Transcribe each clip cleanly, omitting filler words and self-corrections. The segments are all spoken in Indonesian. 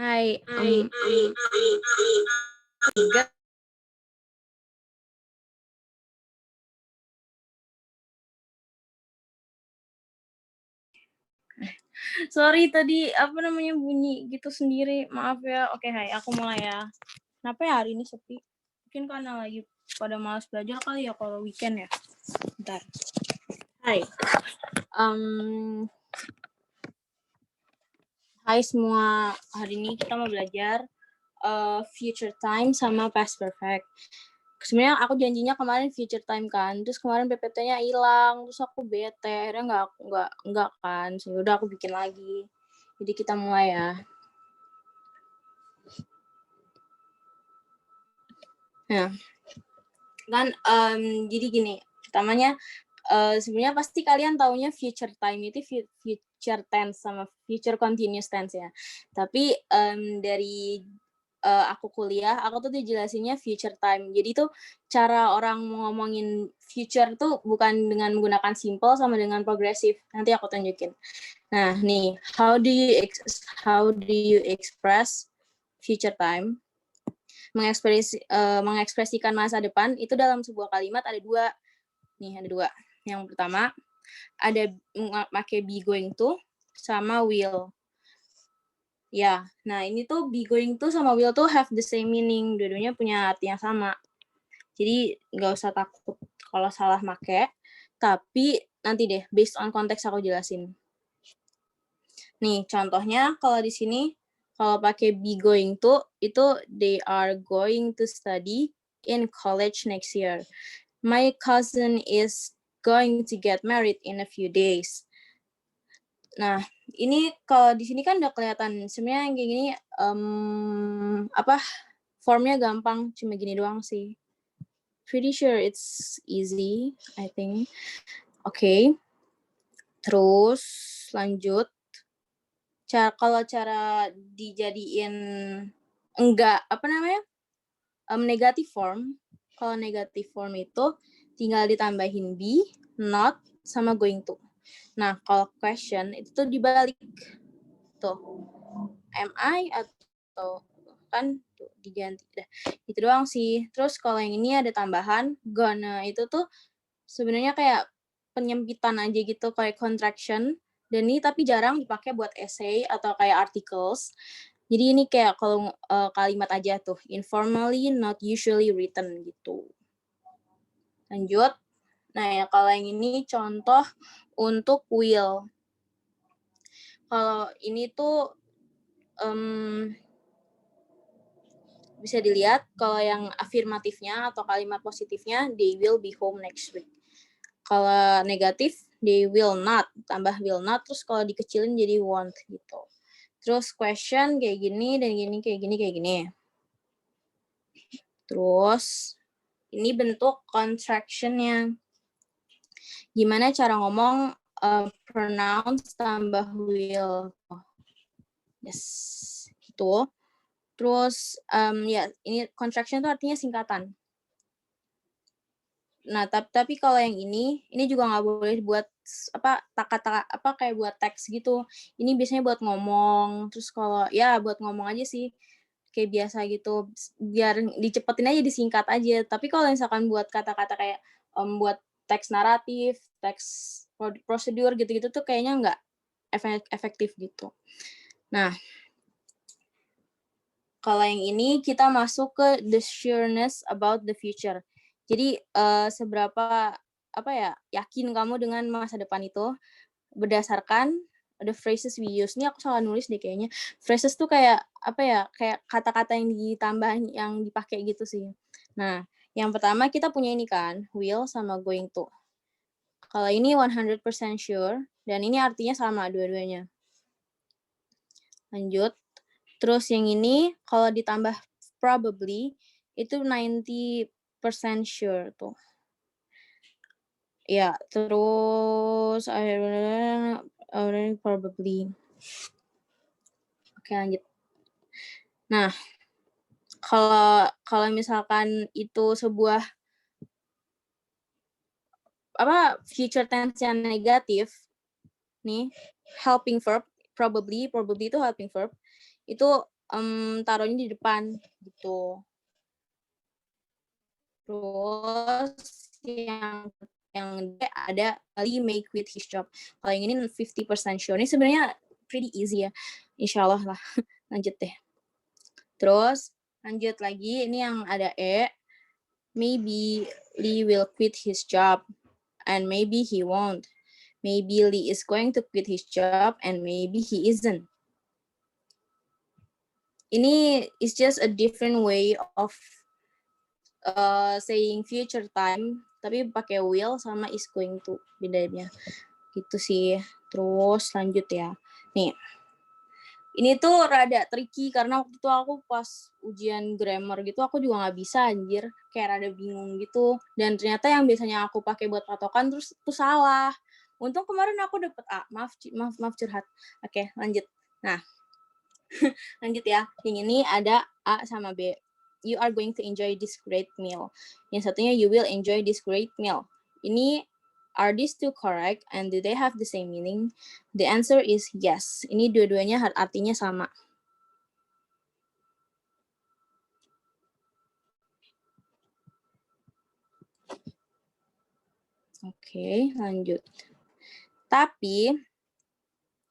Hai, enggak. Sorry tadi bunyi gitu sendiri. Maaf ya. Oke, hai, aku mulai ya. Kenapa ya hari ini sepi? Mungkin karena lagi pada malas belajar kali ya kalau weekend ya. Bentar. Hai. Hai semua. Hari ini kita mau belajar future time sama past perfect. Sebenarnya aku janjinya kemarin future time kan, terus kemarin PPT-nya hilang, terus aku bete, akhirnya nggak kan, udah aku bikin lagi. Jadi kita mulai ya. Nah, kan jadi gini, pertamanya sebenarnya pasti kalian taunya future time itu future tense sama future continuous tense ya. Tapi dari aku kuliah, aku tuh dijelasinnya future time. Jadi tuh cara orang ngomongin future tuh bukan dengan menggunakan simple sama dengan progresif. Nanti aku tunjukin. Nah, nih, how do you express future time? Mengekspresikan masa depan itu dalam sebuah kalimat ada dua. Nih, ada dua. Yang pertama, ada pakai be going to sama will. Ya, nah ini tuh be going to sama will tuh have the same meaning. Dua-duanya punya arti yang sama. Jadi nggak usah takut kalau salah make. Tapi nanti deh, based on konteks aku jelasin. Nih, contohnya kalau di sini, kalau pakai be going to, itu they are going to study in college next year. My cousin is going to get married in a few days. Nah, ini kalau di sini kan udah kelihatan. Sebenarnya yang kayak gini, formnya gampang, cuma gini doang sih. Pretty sure it's easy, I think. Oke. Terus lanjut. Kalau cara dijadiin negative form. Kalau negative form itu tinggal ditambahin be, not, sama going to. Nah, kalau question itu tuh dibalik. Tuh. Am I atau kan tuh diganti. Dah. Itu doang sih. Terus kalau yang ini ada tambahan gonna itu tuh sebenarnya kayak penyempitan aja gitu, kayak contraction. Dan ini tapi jarang dipakai buat essay atau kayak articles. Jadi ini kayak kalau kalimat aja tuh, informally, not usually written gitu. Lanjut. Nah ya kalau yang ini contoh untuk will. Kalau ini tuh bisa dilihat kalau yang afirmatifnya atau kalimat positifnya, they will be home next week. Kalau negatif, they will not, tambah will not, terus kalau dikecilin jadi won't gitu. Terus question kayak gini, dan gini, kayak gini, kayak gini. Terus, ini bentuk contraction-nya. Gimana cara ngomong pronouns tambah will. Yes, gitu. Terus, ya, ini contraction itu artinya singkatan. Nah, tapi kalau yang ini juga nggak boleh buat kayak buat teks gitu. Ini biasanya buat ngomong, terus kalau ya buat ngomong aja sih, kayak biasa gitu, biar dicepetin aja, disingkat aja. Tapi kalau misalkan buat kata-kata kayak buat teks naratif, teks prosedur gitu-gitu tuh kayaknya nggak efektif gitu. Nah, kalau yang ini kita masuk ke the sureness about the future. Jadi seberapa yakin kamu dengan masa depan itu berdasarkan the phrases we use. Ini aku salah nulis deh kayaknya. Phrases tuh kayak kayak kata-kata yang ditambah, yang dipakai gitu sih. Nah, yang pertama kita punya ini kan, will sama going to. Kalau ini 100% sure, dan ini artinya sama dua-duanya. Lanjut. Terus yang ini kalau ditambah probably itu 90% sure tuh. Ya, terus probably. Oke, lanjut. Nah, kalau misalkan itu sebuah future tense yang negatif nih, helping verb, probably itu helping verb, itu taruhnya di depan gitu. Terus yang ada Ali may quit his job. Kalau yang ini 50% sure. Ini sebenarnya pretty easy ya. Insya Allah lah. Lanjut deh. Terus lanjut lagi. Ini yang ada E. Maybe Lee will quit his job. And maybe he won't. Maybe Lee is going to quit his job. And maybe he isn't. Ini is just a different way of saying future time, tapi pakai will sama is going to, bedanya gitu sih. Terus lanjut ya, nih ini tuh rada tricky karena waktu itu aku pas ujian grammar gitu aku juga nggak bisa anjir, kayak rada bingung gitu, dan ternyata yang biasanya aku pakai buat patokan terus tuh salah. Untung kemarin aku dapet A. Maaf curhat. Oke, lanjut. Nah lanjut ya, yang ini ada A sama B. You are going to enjoy this great meal. Yang satunya, you will enjoy this great meal. Ini, are these two correct and do they have the same meaning? The answer is yes. Ini dua-duanya artinya sama. Oke, lanjut. Tapi,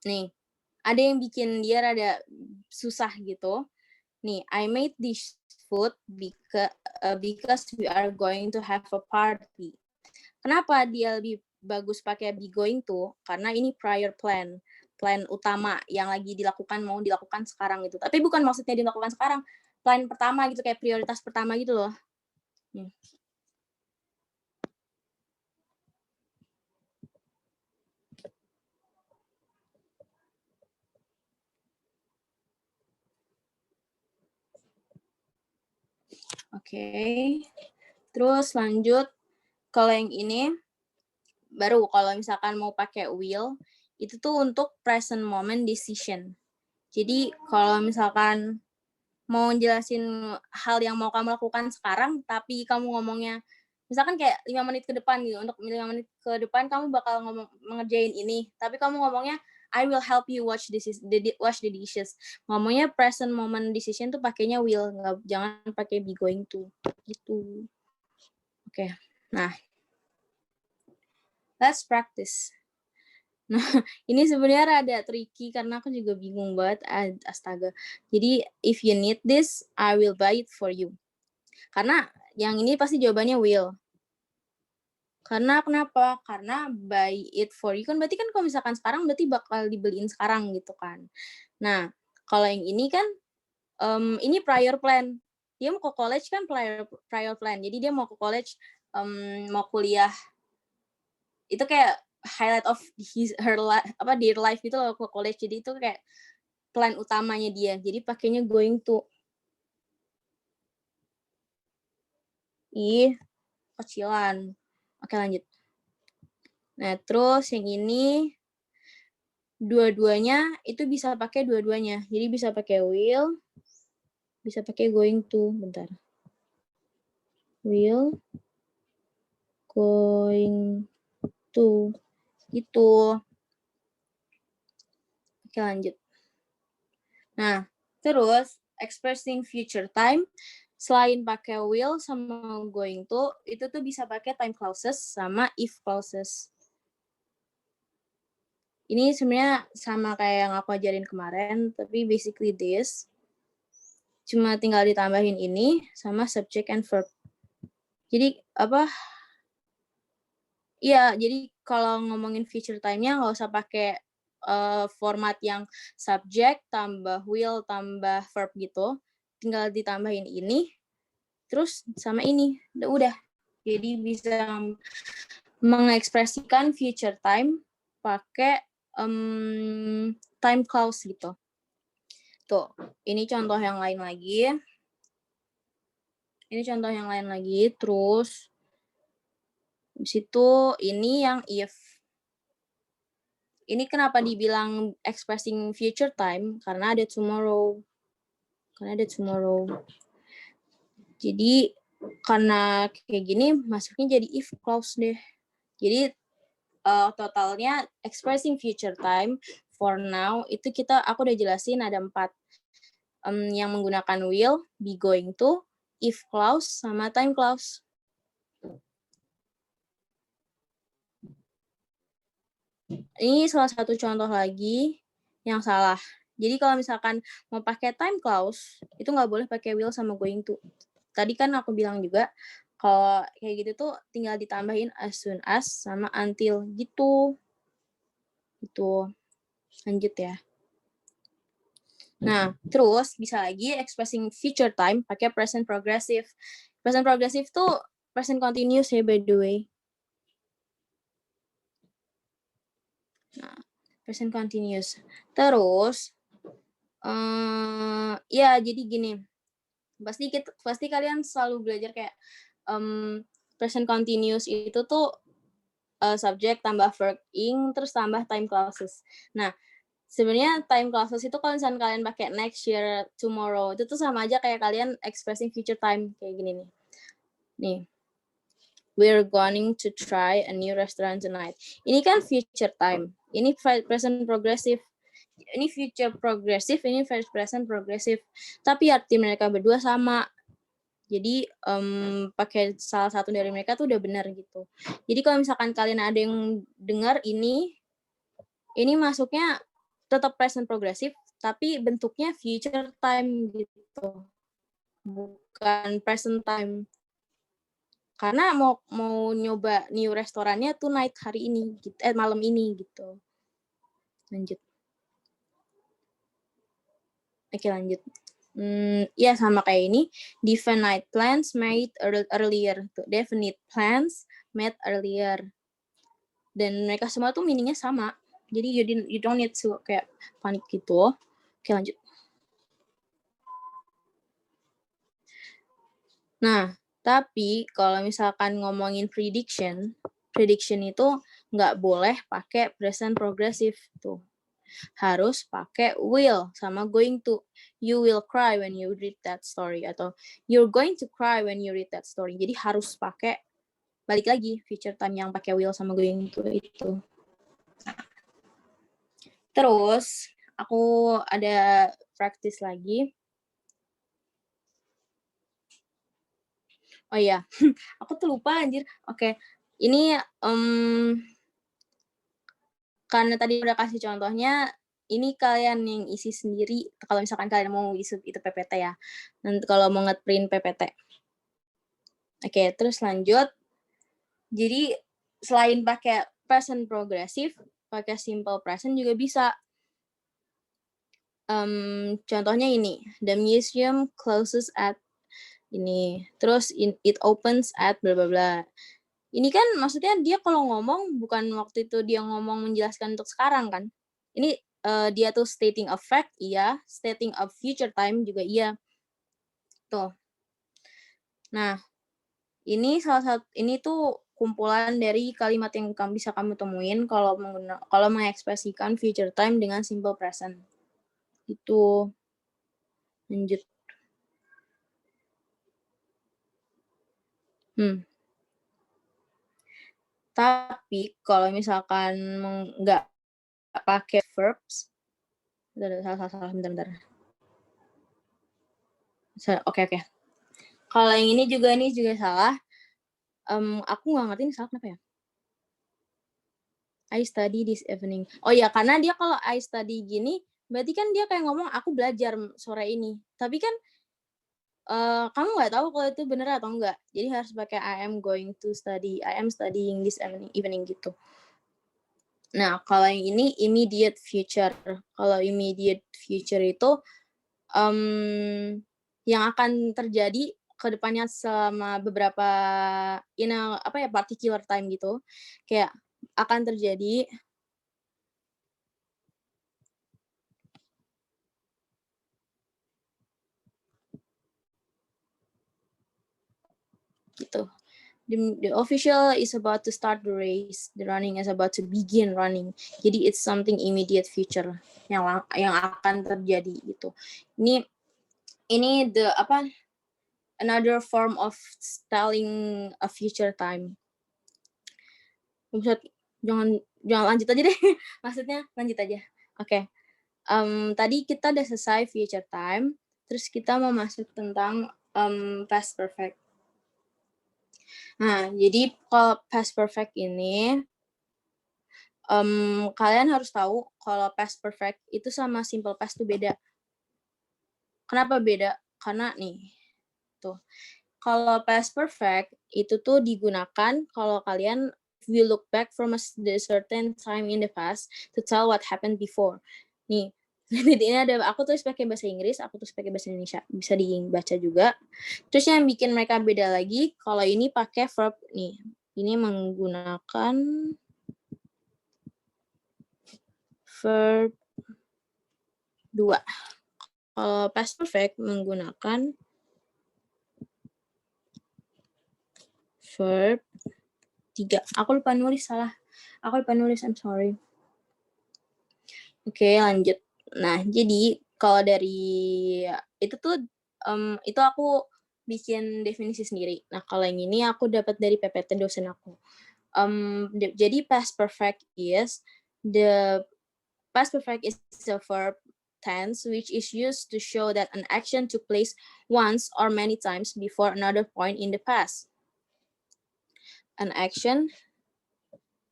nih, ada yang bikin dia rada susah gitu. Nih, I made this food because we are going to have a party. Kenapa dia lebih bagus pakai be going to? Karena ini prior plan utama yang lagi mau dilakukan sekarang gitu. Tapi bukan maksudnya dilakukan sekarang, plan pertama gitu, kayak prioritas pertama gitu loh. Oke. Terus lanjut, kalau yang ini, baru kalau misalkan mau pakai will, itu tuh untuk present moment decision. Jadi kalau misalkan mau jelasin hal yang mau kamu lakukan sekarang, tapi kamu ngomongnya, misalkan kayak 5 menit ke depan gitu, untuk 5 menit ke depan kamu bakal mengerjain ini, tapi kamu ngomongnya, I will help you wash the dishes. Ngomongnya present moment decision tuh pakainya will, jangan pakai be going to, gitu. Oke, nah, let's practice. Nah, ini sebenarnya rada tricky karena aku juga bingung banget, astaga. Jadi, if you need this, I will buy it for you. Karena yang ini pasti jawabannya will. Karena kenapa? Karena buy it for you kan berarti kan kalau misalkan sekarang berarti bakal dibeliin sekarang gitu kan. Nah, kalau yang ini kan ini prior plan. Dia mau ke college kan prior plan. Jadi dia mau ke college, mau kuliah. Itu kayak highlight of their life gitu loh, ke college. Jadi itu kayak plan utamanya dia. Jadi pakainya going to. Kecilan. Oke, lanjut. Nah, terus yang ini dua-duanya itu bisa pakai dua-duanya. Jadi bisa pakai will, bisa pakai going to. Bentar. Will, going to. Gitu. Oke, lanjut. Nah, terus expressing future time, selain pakai will sama going to, itu tuh bisa pakai time clauses sama if clauses. Ini sebenarnya sama kayak yang aku ajarin kemarin, tapi basically this. Cuma tinggal ditambahin ini sama subject and verb. Jadi apa? Iya, jadi kalau ngomongin future time-nya nggak usah pakai format yang subject tambah will tambah verb gitu. Tinggal ditambahin ini, terus sama ini. Udah. Jadi bisa mengekspresikan future time pakai time clause gitu. Tuh, ini contoh yang lain lagi. Terus di situ ini yang if. Ini kenapa dibilang expressing future time? Karena ada tomorrow. Jadi karena kayak gini masuknya jadi if clause deh. Jadi totalnya expressing future time for now itu aku udah jelasin ada 4. yang menggunakan will, be going to, if clause, sama time clause. Ini salah satu contoh lagi yang salah. Jadi kalau misalkan mau pakai time clause, itu nggak boleh pakai will sama going to. Tadi kan aku bilang juga, kalau kayak gitu tuh tinggal ditambahin as soon as sama until gitu. Itu. Lanjut ya. Nah, terus bisa lagi expressing future time pakai present progressive. Present progressive tuh present continuous ya, by the way. Nah, present continuous. Terus, ya jadi gini. Pasti kalian selalu belajar kayak present continuous itu tuh subject tambah verb ing terus tambah time clauses. Nah, sebenarnya time clauses itu kalau misalnya kalian pakai next year, tomorrow, itu tuh sama aja kayak kalian expressing future time kayak gini nih. Nih. We're going to try a new restaurant tonight. Ini kan future time. Ini present progressive. Ini future progressive, ini present progressive. Tapi arti mereka berdua sama. Jadi pakai salah satu dari mereka tuh udah benar gitu. Jadi kalau misalkan kalian ada yang dengar ini masuknya tetap present progressive, tapi bentuknya future time gitu. Bukan present time. Karena mau nyoba new restorannya tonight hari ini, gitu, malam ini gitu. Lanjut. Oke lanjut. Ya sama kayak ini. Definite plans made earlier. Definite plans made earlier. Dan mereka semua tuh meaningnya sama. Jadi you don't need to kayak panik gitu. Oke lanjut. Nah, tapi kalau misalkan ngomongin prediction itu nggak boleh pakai present progressive tuh. Harus pakai will sama going to. You will cry when you read that story atau you're going to cry when you read that story. Jadi harus pakai balik lagi future time yang pakai will sama going to itu. Terus aku ada practice lagi. Oh iya, aku tuh lupa anjir. Oke, ini karena tadi udah kasih contohnya, ini kalian yang isi sendiri kalau misalkan kalian mau isi itu PPT ya. Nanti kalau mau nge-print PPT. Oke, terus lanjut. Jadi selain pakai present progressive, pakai simple present juga bisa. Contohnya ini, the museum closes at ini, terus it opens at bla bla bla. Ini kan maksudnya dia kalau ngomong bukan waktu itu dia ngomong menjelaskan untuk sekarang kan. Ini dia tuh stating a fact, iya. Stating a future time juga iya. Tuh. Nah, ini tuh kumpulan dari kalimat yang bisa kamu temuin kalau mengekspresikan future time dengan simple present. Itu. Lanjut. Tapi kalau misalkan nggak pakai verbs, bentar. Oke. Kalau yang ini juga salah. Aku nggak ngerti ini salah kenapa ya? I study this evening. Oh ya, karena dia kalau I study gini, berarti kan dia kayak ngomong aku belajar sore ini. Tapi kan kamu nggak tahu kalau itu benar atau enggak. Jadi harus pakai I am going to study. I am studying this evening gitu. Nah, kalau yang ini immediate future. Kalau immediate future itu yang akan terjadi ke depannya selama beberapa particular time gitu. Kayak akan terjadi gitu. The official is about to start the race. The running is about to begin running. Jadi it's something immediate future yang akan terjadi gitu. Ini another form of telling a future time. Jangan lanjut aja deh. Maksudnya lanjut aja. Oke. Tadi kita udah selesai future time. Terus kita mau masuk tentang past perfect. Nah, jadi kalau past perfect ini, kalian harus tahu kalau past perfect itu sama simple past itu beda. Kenapa beda? Karena nih, tuh. Kalau past perfect itu tuh digunakan kalau kalian if you look back from a certain time in the past to tell what happened before. Nih, ini ada aku tulis pakai bahasa Inggris, aku tulis pakai bahasa Indonesia. Bisa dibaca juga. Terus yang bikin mereka beda lagi kalau ini pakai verb nih. Ini menggunakan verb 2. Kalau past perfect menggunakan verb 3. Aku lupa nulis, salah. Aku lupa nulis, I'm sorry. Oke, lanjut. Nah, jadi kalau dari itu tuh itu aku bikin definisi sendiri. Nah, kalau yang ini aku dapat dari PPT dosen aku. Jadi past perfect is the verb tense which is used to show that an action took place once or many times before another point in the past. An action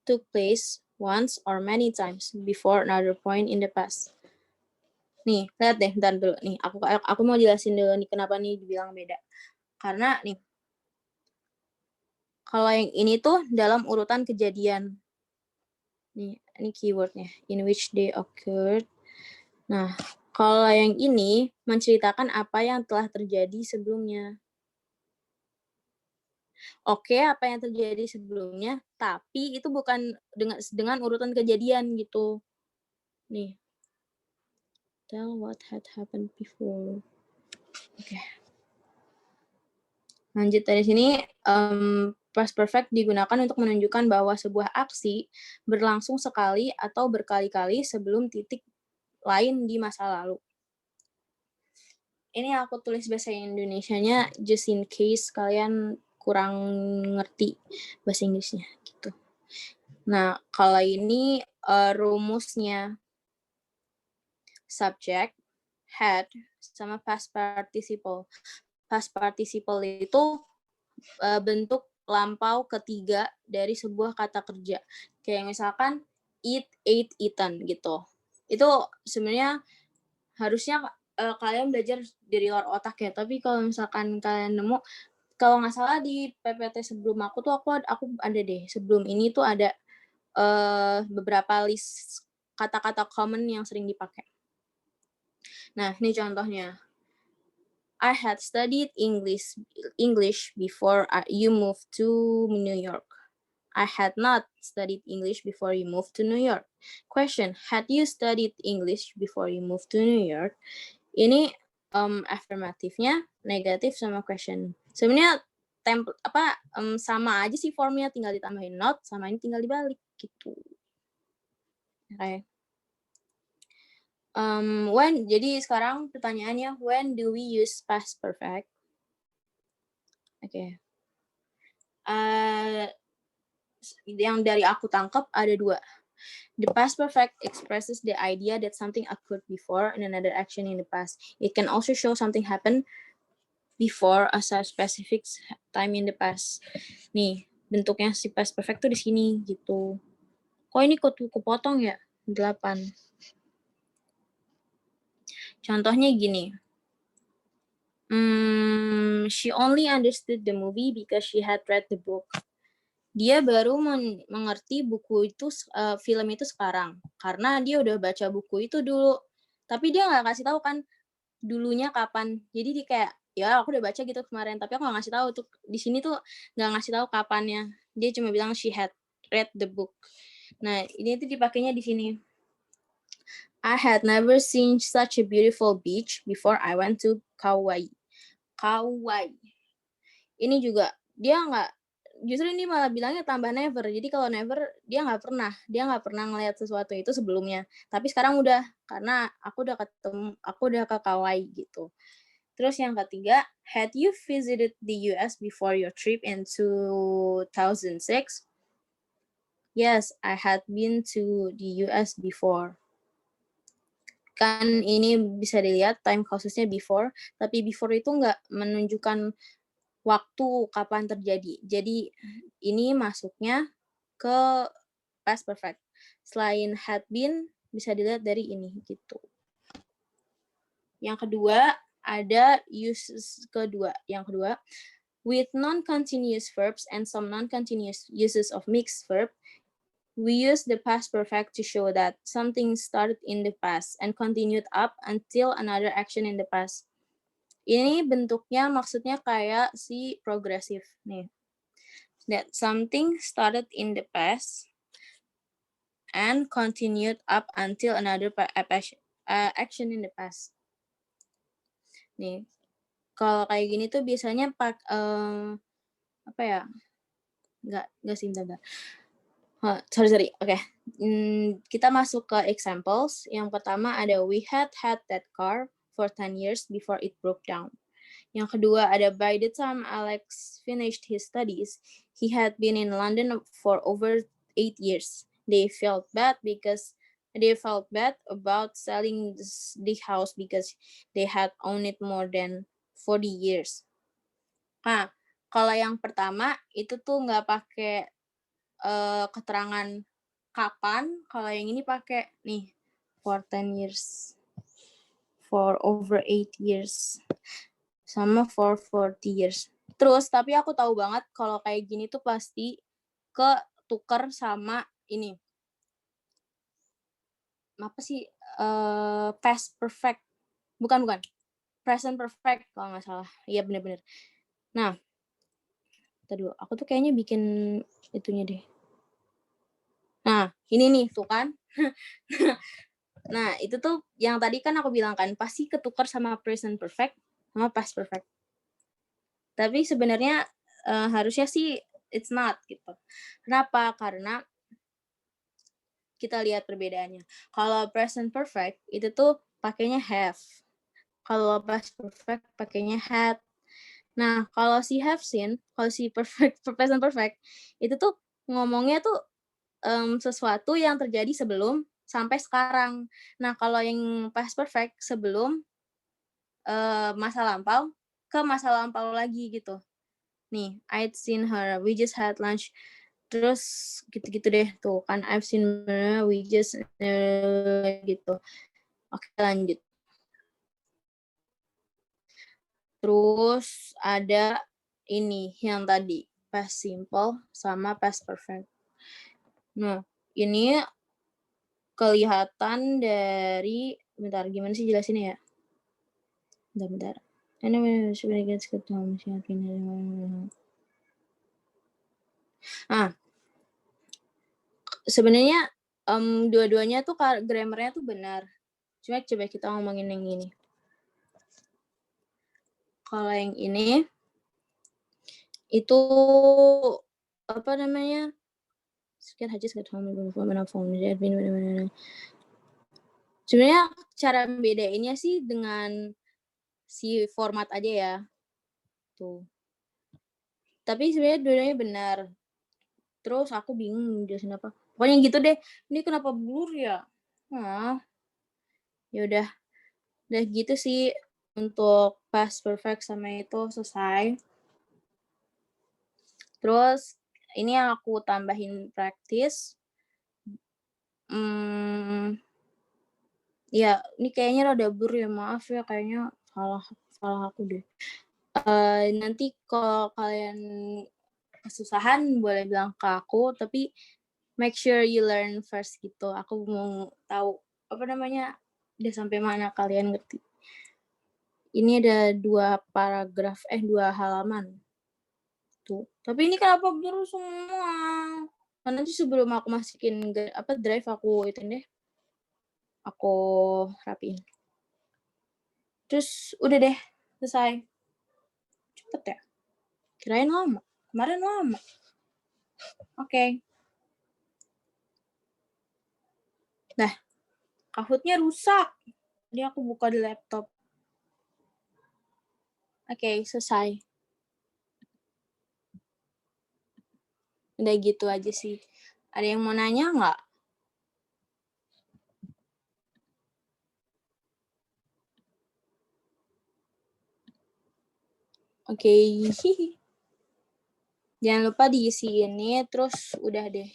took place once or many times before another point in the past. Nih, lihat deh, bentar dulu. Nih, aku mau jelasin dulu nih kenapa nih dibilang beda. Karena nih, kalau yang ini tuh dalam urutan kejadian. Nih, ini keywordnya. In which they occurred. Nah, kalau yang ini menceritakan apa yang telah terjadi sebelumnya. Oke, apa yang terjadi sebelumnya, tapi itu bukan dengan urutan kejadian gitu. Nih. Tell what had happened before. Oke. Lanjut dari sini, past perfect digunakan untuk menunjukkan bahwa sebuah aksi berlangsung sekali atau berkali-kali sebelum titik lain di masa lalu. Ini aku tulis bahasa Indonesianya just in case kalian kurang ngerti bahasa Inggrisnya gitu. Nah, kalau ini rumusnya subject, had, sama past participle. Past participle itu bentuk lampau ketiga dari sebuah kata kerja. Kayak misalkan eat, ate, eaten gitu. Itu sebenarnya harusnya kalian belajar dari luar otak ya. Tapi kalau misalkan kalian nemu, kalau nggak salah di PPT sebelum aku tuh aku ada deh. Sebelum ini tuh ada beberapa list kata-kata common yang sering dipakai. Nah, ini contohnya. I had studied English before you moved to New York. I had not studied English before you moved to New York. Question, had you studied English before you moved to New York? Ini afirmatifnya negatif sama question. Sebenarnya sama aja sih formnya, tinggal ditambahin not, sama ini tinggal dibalik gitu. Oke. Jadi sekarang pertanyaannya, when do we use past perfect? Oke. Yang dari aku tangkap ada 2. The past perfect expresses the idea that something occurred before in another action in the past. It can also show something happened before a specific time in the past. Nih, bentuknya si past perfect tuh di sini gitu. Kok ini kepotong ya? 8. Contohnya gini. She only understood the movie because she had read the book. Dia baru mengerti buku itu, film itu sekarang, karena dia udah baca buku itu dulu. Tapi dia nggak kasih tahu kan dulunya kapan. Jadi dia kayak, ya aku udah baca gitu kemarin, tapi aku nggak ngasih tahu tuh di sini tuh nggak ngasih tahu kapannya. Dia cuma bilang she had read the book. Nah, ini tuh dipakainya di sini. I had never seen such a beautiful beach before I went to Kauai. Ini juga dia nggak, justru ini malah bilangnya tambah never. Jadi kalau never dia nggak pernah ngelihat sesuatu itu sebelumnya. Tapi sekarang udah, karena aku udah ke Kauai gitu. Terus yang ketiga, had you visited the US before your trip in 2006? Yes, I had been to the US before. kan ini bisa dilihat time causesnya before, tapi before itu nggak menunjukkan waktu kapan terjadi. Jadi ini masuknya ke past perfect. Selain had been, bisa dilihat dari ini gitu. Yang kedua, ada uses kedua. Yang kedua, with non-continuous verbs and some non-continuous uses of mixed verb, we use the past perfect to show that something started in the past and continued up until another action in the past. Ini bentuknya maksudnya kayak si progresif nih. That something started in the past and continued up until another action in the past. Nih, kalau kayak gini tuh biasanya apa ya? Enggak sih, bentar. Sorry. Oke. Kita masuk ke examples. Yang pertama ada we had that car for 10 years before it broke down. Yang kedua ada by the time Alex finished his studies, he had been in London for over 8 years. They felt bad about selling the house because they had owned it more than 40 years. Nah, kalau yang pertama itu tuh nggak pakai keterangan kapan. Kalau yang ini pakai nih for 10 years, for over 8 years, sama for 40 years. Terus tapi aku tahu banget kalau kayak gini tuh pasti ketuker sama ini. Apa sih? Past perfect. Bukan. Present perfect kalau nggak salah. Iya bener-bener. Nah, tadi aku tuh kayaknya bikin itunya deh. Nah, ini nih tuh kan. Nah, itu tuh yang tadi kan aku bilang kan pasti ketukar sama present perfect sama past perfect. Tapi sebenarnya harusnya sih it's not gitu. Kenapa? Karena kita lihat perbedaannya. Kalau present perfect itu tuh pakainya have. Kalau past perfect pakainya had. Nah, kalau si have seen, kalau si present perfect itu tuh ngomongnya tuh sesuatu yang terjadi sebelum sampai sekarang. Nah, kalau yang past perfect sebelum masa lampau ke masa lampau lagi gitu. Nih, I'd seen her, we just had lunch. Terus gitu-gitu deh tuh kan I've seen her, we just gitu. Oke, lanjut. Terus ada ini yang tadi past simple sama past perfect. Nah, ini kelihatan dari bentar gimana sih jelasinnya ya? Bentar. Sebenarnya dua-duanya tuh grammarnya tuh benar. Cuma coba kita ngomongin yang ini. Kalau yang ini itu apa namanya? Sebenarnya cara bedainnya sih dengan si format aja ya. Tuh. Tapi sebenarnya dua-duanya benar. Terus aku bingung jelasin apa. Pokoknya gitu deh. Ini kenapa blur ya? Ya udah gitu sih untuk past perfect sama itu selesai. Terus ini yang aku tambahin practice. Ya, ini kayaknya rada blur ya, maaf ya, kayaknya salah aku deh. Nanti kalau kalian kesusahan boleh bilang ke aku, tapi make sure you learn first gitu. Aku mau tahu apa namanya, udah sampai mana kalian ngerti. Ini ada 2 paragraf, 2 halaman. Tuh. Tapi ini kenapa blur semua? Nanti sebelum aku masukin drive aku itu deh. Aku rapiin. Terus udah deh, selesai. Cepet ya? Kirain lama. Kemarin lama. Oke. Nah, Kahoot-nya rusak. Jadi aku buka di laptop. Oke, selesai. Udah gitu aja sih. Ada yang mau nanya nggak? Oke. Jangan lupa diisi ini, terus udah deh.